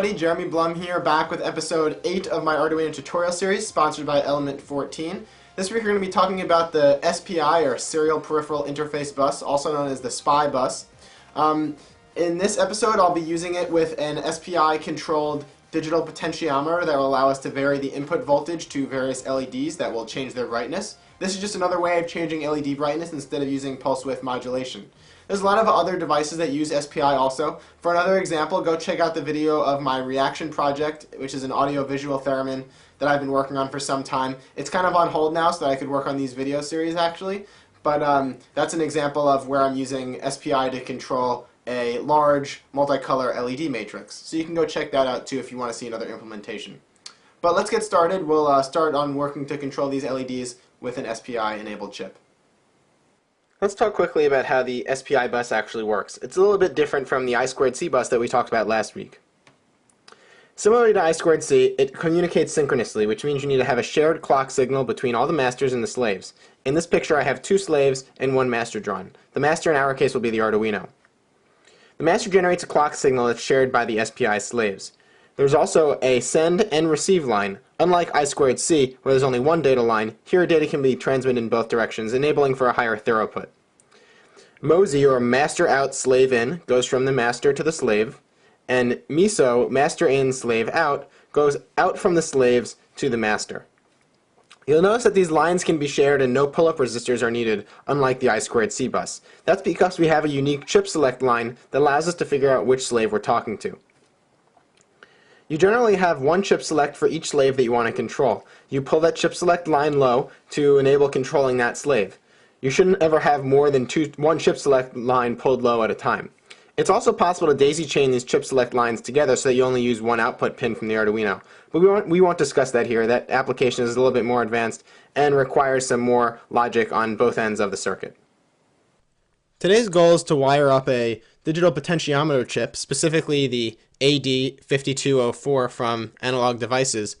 everybody, Jeremy Blum here, back with episode 8 of my Arduino tutorial series, sponsored by Element 14. This week we're going to be talking about the SPI, or Serial Peripheral Interface Bus, also known as the SPI bus. In this episode I'll be using it with an SPI-controlled digital potentiometer that will allow us to vary the input voltage to various LEDs that will change their brightness. This is just another way of changing LED brightness instead of using pulse width modulation. There's a lot of other devices that use SPI also. For another example, go check out the video of my reaction project, which is an audio-visual theremin that I've been working on for some time. It's kind of on hold now so that I could work on these video series actually, but that's an example of where I'm using SPI to control a large multicolor LED matrix. So you can go check that out too if you want to see another implementation. But let's get started. We'll start on working to control these LEDs with an SPI-enabled chip. Let's talk quickly about how the SPI bus actually works. It's a little bit different from the I2C bus that we talked about last week. Similarly to I2C, it communicates synchronously, which means you need to have a shared clock signal between all the masters and the slaves. In this picture I have two slaves and one master drawn. The master in our case will be the Arduino. The master generates a clock signal that's shared by the SPI slaves. There's also a send and receive line. Unlike I2C, where there's only one data line, here data can be transmitted in both directions, enabling for a higher throughput. MOSI, or master out, slave in, goes from the master to the slave, and MISO, master in, slave out, goes out from the slaves to the master. You'll notice that these lines can be shared and no pull-up resistors are needed, unlike the I2C bus. That's because we have a unique chip select line that allows us to figure out which slave we're talking to. You generally have one chip select for each slave that you want to control. You pull that chip select line low to enable controlling that slave. You shouldn't ever have more than one chip select line pulled low at a time. It's also possible to daisy chain these chip select lines together so that you only use one output pin from the Arduino. But we won't discuss that here. That application is a little bit more advanced and requires some more logic on both ends of the circuit. Today's goal is to wire up a digital potentiometer chip, specifically the AD5204 from Analog Devices,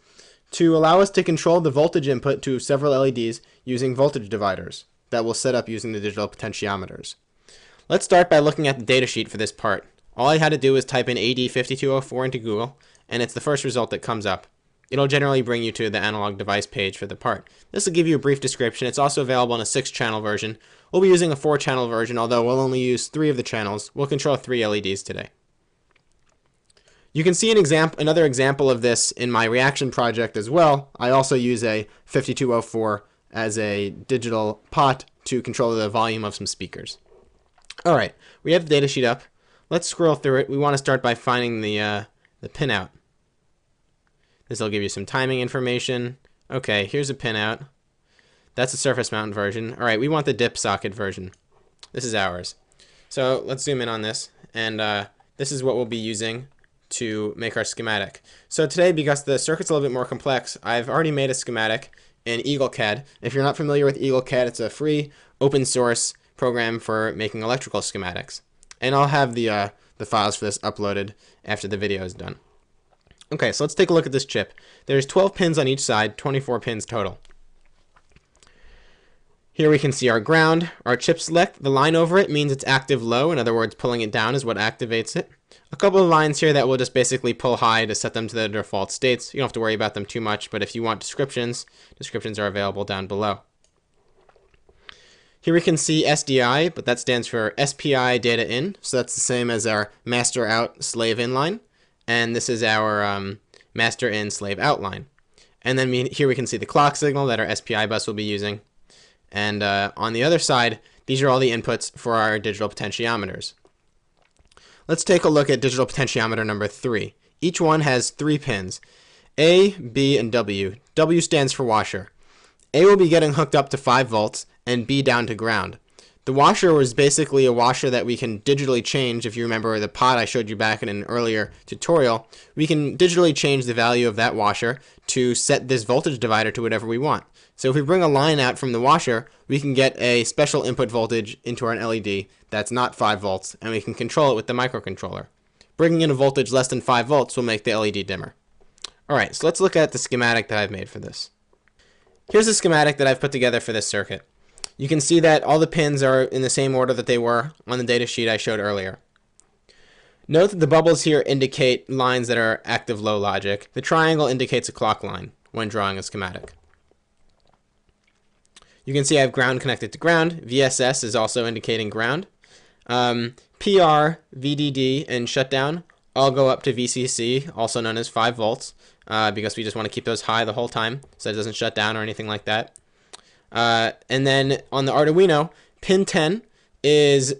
to allow us to control the voltage input to several LEDs using voltage dividers that we'll set up using the digital potentiometers. Let's start by looking at the datasheet for this part. All I had to do was type in AD5204 into Google, and it's the first result that comes up. It'll generally bring you to the Analog Device page for the part. This will give you a brief description. It's also available in a 6-channel version. We'll be using a 4-channel version, although we'll only use 3 of the channels. We'll control 3 LEDs today. You can see another example of this in my reaction project as well. I also use a 5204 as a digital pot to control the volume of some speakers. Alright, we have the datasheet up. Let's scroll through it. We want to start by finding the pinout. This will give you some timing information. Okay, here's a pinout. That's a surface mount version. Alright, we want the dip socket version. This is ours. So let's zoom in on this, and this is what we'll be using to make our schematic. So today, because the circuit's a little bit more complex, I've already made a schematic in EagleCAD. If you're not familiar with EagleCAD, it's a free open source program for making electrical schematics. And I'll have the files for this uploaded after the video is done. Okay, so let's take a look at this chip. There's 12 pins on each side, 24 pins total. Here we can see our ground, our chip select. The line over it means it's active low. In other words, pulling it down is what activates it. A couple of lines here that will just basically pull high to set them to their default states. You don't have to worry about them too much, but if you want descriptions are available down below. Here we can see SDI, but that stands for SPI data in, so that's the same as our master out slave in line. And this is our master in slave out line. And then here we can see the clock signal that our SPI bus will be using. And on the other side, these are all the inputs for our digital potentiometers. Let's take a look at digital potentiometer number 3. Each one has 3 pins, A, B, and W. W stands for washer. A will be getting hooked up to 5 volts, and B down to ground. The washer was basically a washer that we can digitally change. If you remember the pot I showed you back in an earlier tutorial, we can digitally change the value of that washer to set this voltage divider to whatever we want. So if we bring a line out from the washer, we can get a special input voltage into our LED that's not 5 volts, and we can control it with the microcontroller. Bringing in a voltage less than 5 volts will make the LED dimmer. Alright, so let's look at the schematic that I've made for this. Here's the schematic that I've put together for this circuit. You can see that all the pins are in the same order that they were on the data sheet I showed earlier. Note that the bubbles here indicate lines that are active low logic. The triangle indicates a clock line when drawing a schematic. You can see I have ground connected to ground. VSS is also indicating ground. PR, VDD, and shutdown all go up to VCC, also known as 5 volts, because we just want to keep those high the whole time so it doesn't shut down or anything like that. And then on the Arduino, pin 10 is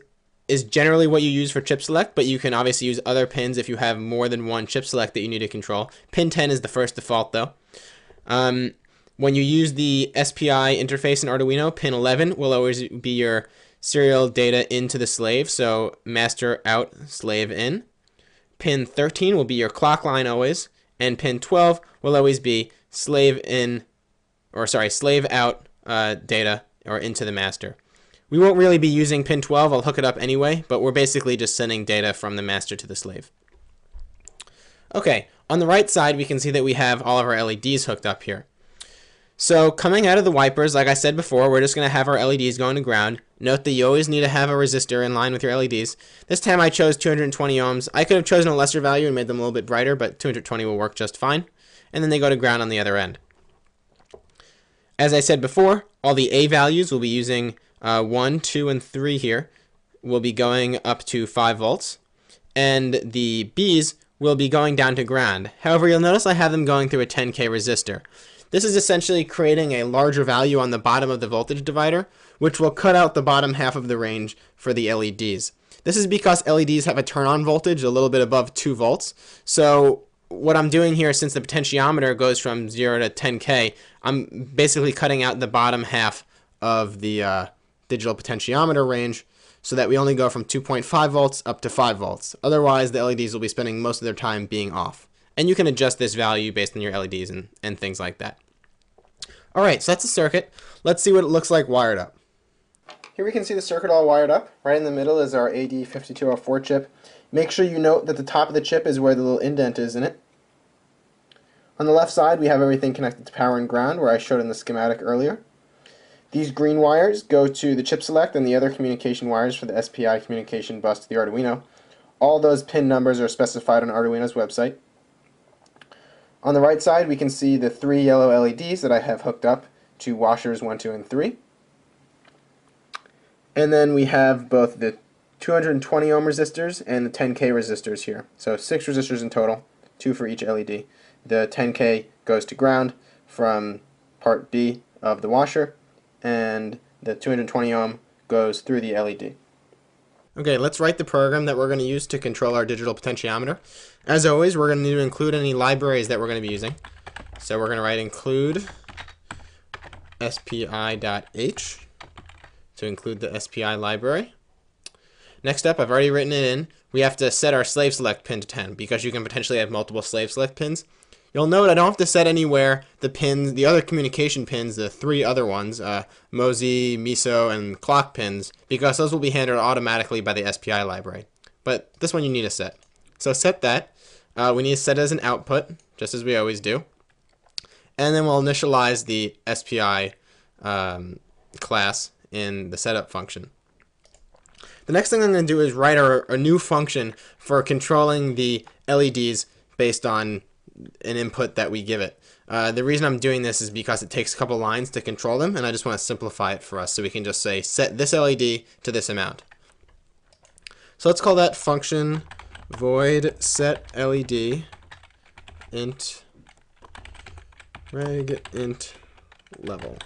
generally what you use for chip select, but you can obviously use other pins if you have more than one chip select that you need to control. Pin 10 is the first default though. When you use the SPI interface in Arduino, pin 11 will always be your serial data into the slave, so master out, slave in. Pin 13 will be your clock line always, and pin 12 will always be slave out data or into the master. We won't really be using pin 12, I'll hook it up anyway, but we're basically just sending data from the master to the slave. Okay, on the right side we can see that we have all of our LEDs hooked up here. So coming out of the wipers, like I said before, we're just going to have our LEDs going to ground. Note that you always need to have a resistor in line with your LEDs. This time I chose 220 ohms. I could have chosen a lesser value and made them a little bit brighter, but 220 will work just fine. And then they go to ground on the other end. As I said before, all the A values will be using 1, 2, and 3 here. Will be going up to 5 volts. And the B's will be going down to ground. However, you'll notice I have them going through a 10K resistor. This is essentially creating a larger value on the bottom of the voltage divider, which will cut out the bottom half of the range for the LEDs. This is because LEDs have a turn-on voltage a little bit above 2 volts. So what I'm doing here, since the potentiometer goes from 0 to 10K, I'm basically cutting out the bottom half of the digital potentiometer range so that we only go from 2.5 volts up to 5 volts. Otherwise, the LEDs will be spending most of their time being off. And you can adjust this value based on your LEDs and things like that. Alright, so that's the circuit. Let's see what it looks like wired up. Here we can see the circuit all wired up. Right in the middle is our AD5204 chip. Make sure you note that the top of the chip is where the little indent is in it. On the left side we have everything connected to power and ground, where I showed in the schematic earlier. These green wires go to the chip select and the other communication wires for the SPI communication bus to the Arduino. All those pin numbers are specified on Arduino's website. On the right side we can see the 3 yellow LEDs that I have hooked up to washers 1, 2, and 3. And then we have both the 220 ohm resistors and the 10K resistors here. So 6 resistors in total, 2 for each LED. The 10K goes to ground from part B of the washer, and the 220 ohm goes through the LED. Okay, let's write the program that we're going to use to control our digital potentiometer. As always, we're going to need to include any libraries that we're going to be using. So we're going to write include spi.h to include the SPI library. Next up, I've already written it in. We have to set our slave select pin to 10 because you can potentially have multiple slave select pins. You'll note I don't have to set anywhere the pins, the other communication pins, the 3 other ones, MOSI, MISO, and clock pins, because those will be handled automatically by the SPI library. But this one you need to set. So set that. We need to set it as an output, just as we always do. And then we'll initialize the SPI class in the setup function. The next thing I'm going to do is write a new function for controlling the LEDs based on an input that we give it. The reason I'm doing this is because it takes a couple lines to control them, and I just want to simplify it for us, so we can just say set this LED to this amount. So let's call that function void set LED int reg int level.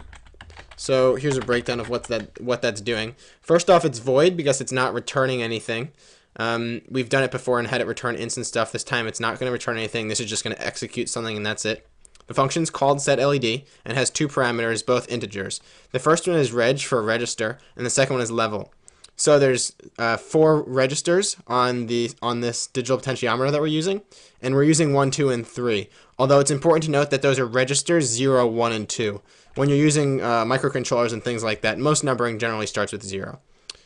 So here's a breakdown of what that's doing. First off, it's void because it's not returning anything. We've done it before and had it return instant stuff. This time it's not going to return anything. This is just going to execute something, and that's it. The function's called setLED and has 2 parameters, both integers. The first one is reg for register, and the second one is level. So there's 4 registers on this digital potentiometer that we're using, and we're using 1, 2, and 3. Although it's important to note that those are registers 0, 1, and 2. When you're using microcontrollers and things like that, most numbering generally starts with 0.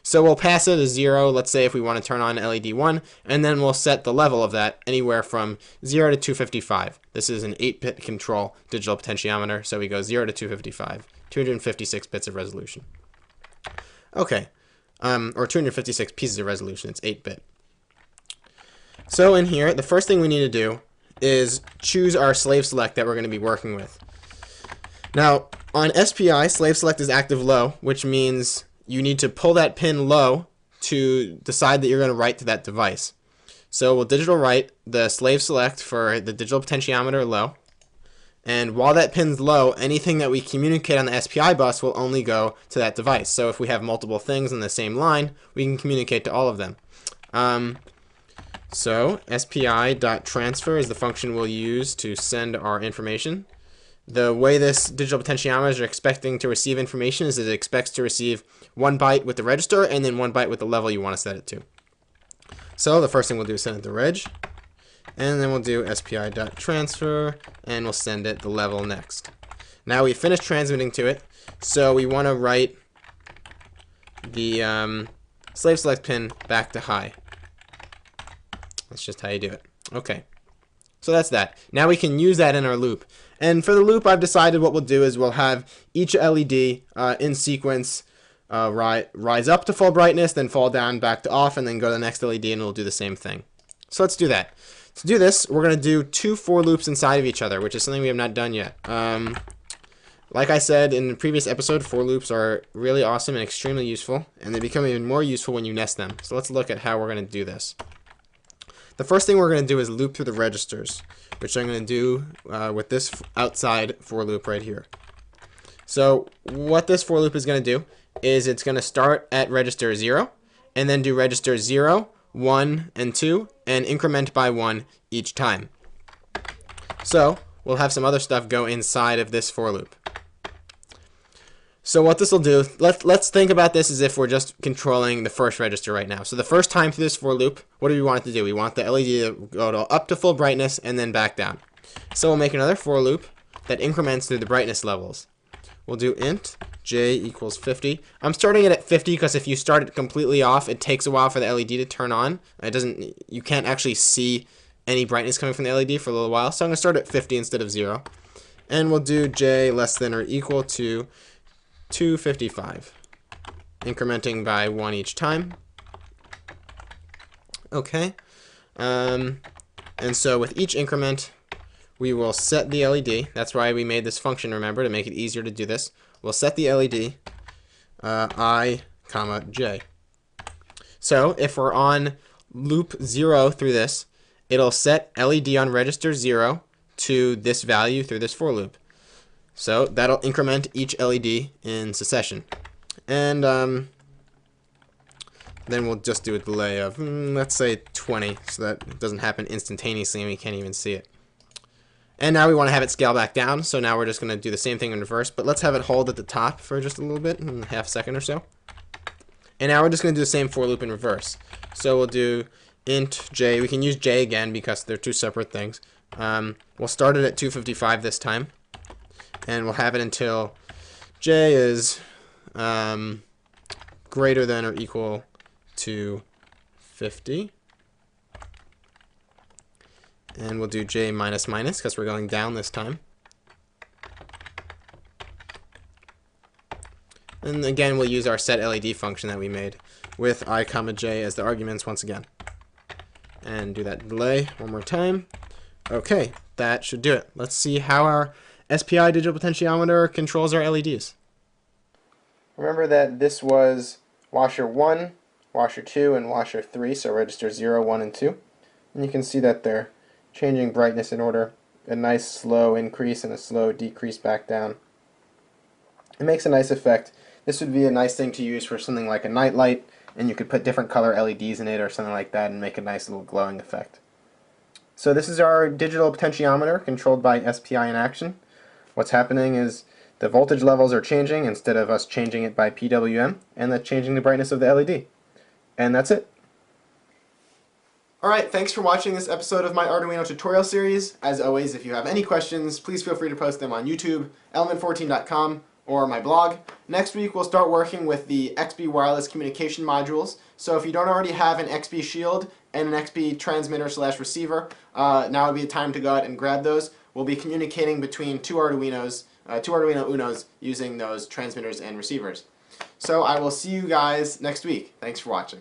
So we'll pass it as 0, let's say if we want to turn on LED 1, and then we'll set the level of that anywhere from 0 to 255. This is an 8-bit control digital potentiometer, so we go 0 to 255, 256 bits of resolution. Okay, or 256 pieces of resolution, it's 8-bit. So in here, the first thing we need to do is choose our slave select that we're going to be working with. Now, on SPI, slave select is active low, which means you need to pull that pin low to decide that you're going to write to that device. So we'll digital write the slave select for the digital potentiometer low. And while that pin's low, anything that we communicate on the SPI bus will only go to that device. So if we have multiple things in the same line, we can communicate to all of them. So SPI.transfer is the function we'll use to send our information. The way this digital potentiometer is expecting to receive information is it expects to receive 1 byte with the register and then 1 byte with the level you want to set it to. So the first thing we'll do is send it to reg, and then we'll do SPI.transfer, and we'll send it the level next. Now we finished transmitting to it, so we want to write the slave select pin back to high. That's just how you do it. Okay. So that's that. Now we can use that in our loop. And for the loop, I've decided what we'll do is we'll have each LED in sequence rise up to full brightness, then fall down back to off, and then go to the next LED, and we'll do the same thing. So let's do that. To do this, we're going to do 2 for loops inside of each other, which is something we have not done yet. Like I said in the previous episode, for loops are really awesome and extremely useful, and they become even more useful when you nest them. So let's look at how we're going to do this. The first thing we're going to do is loop through the registers, which I'm going to do with this outside for loop right here. So what this for loop is going to do is it's going to start at register 0, and then do register 0, 1, and 2, and increment by 1 each time. So we'll have some other stuff go inside of this for loop. So what this will do, let's think about this as if we're just controlling the first register right now. So the first time through this for loop, what do we want it to do? We want the LED to go up to full brightness and then back down. So we'll make another for loop that increments through the brightness levels. We'll do int j equals 50. I'm starting it at 50 because if you start it completely off, it takes a while for the LED to turn on. You can't actually see any brightness coming from the LED for a little while. So I'm going to start at 50 instead of 0. And we'll do j less than or equal to 255, incrementing by 1 each time. Okay, and so with each increment, we will set the LED. That's why we made this function, remember, to make it easier to do this. We'll set the LED I, comma, j. So if we're on loop 0 through this, it'll set LED on register 0 to this value through this for loop. So that'll increment each LED in succession. And then we'll just do a delay of, let's say 20, so that it doesn't happen instantaneously and we can't even see it. And now we want to have it scale back down, so now we're just going to do the same thing in reverse, but let's have it hold at the top for just a little bit, half a second or so. And now we're just going to do the same for loop in reverse. So we'll do int j, we can use j again because they're 2 separate things. We'll start it at 255 this time. And we'll have it until j is greater than or equal to 50. And we'll do j minus minus because we're going down this time. And again, we'll use our set LED function that we made with I, comma j as the arguments once again. And do that delay one more time. Okay, that should do it. Let's see how our SPI digital potentiometer controls our LEDs. Remember that this was washer 1, washer 2, and washer 3, so register 0, 1, and 2. And you can see that they're changing brightness in order. A nice slow increase and a slow decrease back down. It makes a nice effect. This would be a nice thing to use for something like a night light, and you could put different color LEDs in it or something like that and make a nice little glowing effect. So this is our digital potentiometer controlled by SPI in action. What's happening is the voltage levels are changing instead of us changing it by PWM, and that's changing the brightness of the LED. And that's it. Alright, thanks for watching this episode of my Arduino tutorial series. As always, if you have any questions, please feel free to post them on YouTube, element14.com, or my blog. Next week we'll start working with the XBee wireless communication modules. So if you don't already have an XBee Shield and an XBee transmitter / receiver, now would be the time to go out and grab those. We'll be communicating between two Arduino Unos using those transmitters and receivers. So I will see you guys next week. Thanks for watching.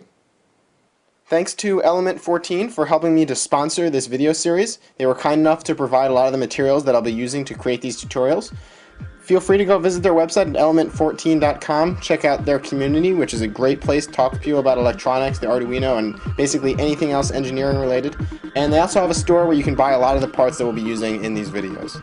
Thanks to Element 14 for helping me to sponsor this video series. They were kind enough to provide a lot of the materials that I'll be using to create these tutorials. Feel free to go visit their website at element14.com. Check out their community, which is a great place to talk to people about electronics, the Arduino, and basically anything else engineering related. And they also have a store where you can buy a lot of the parts that we'll be using in these videos.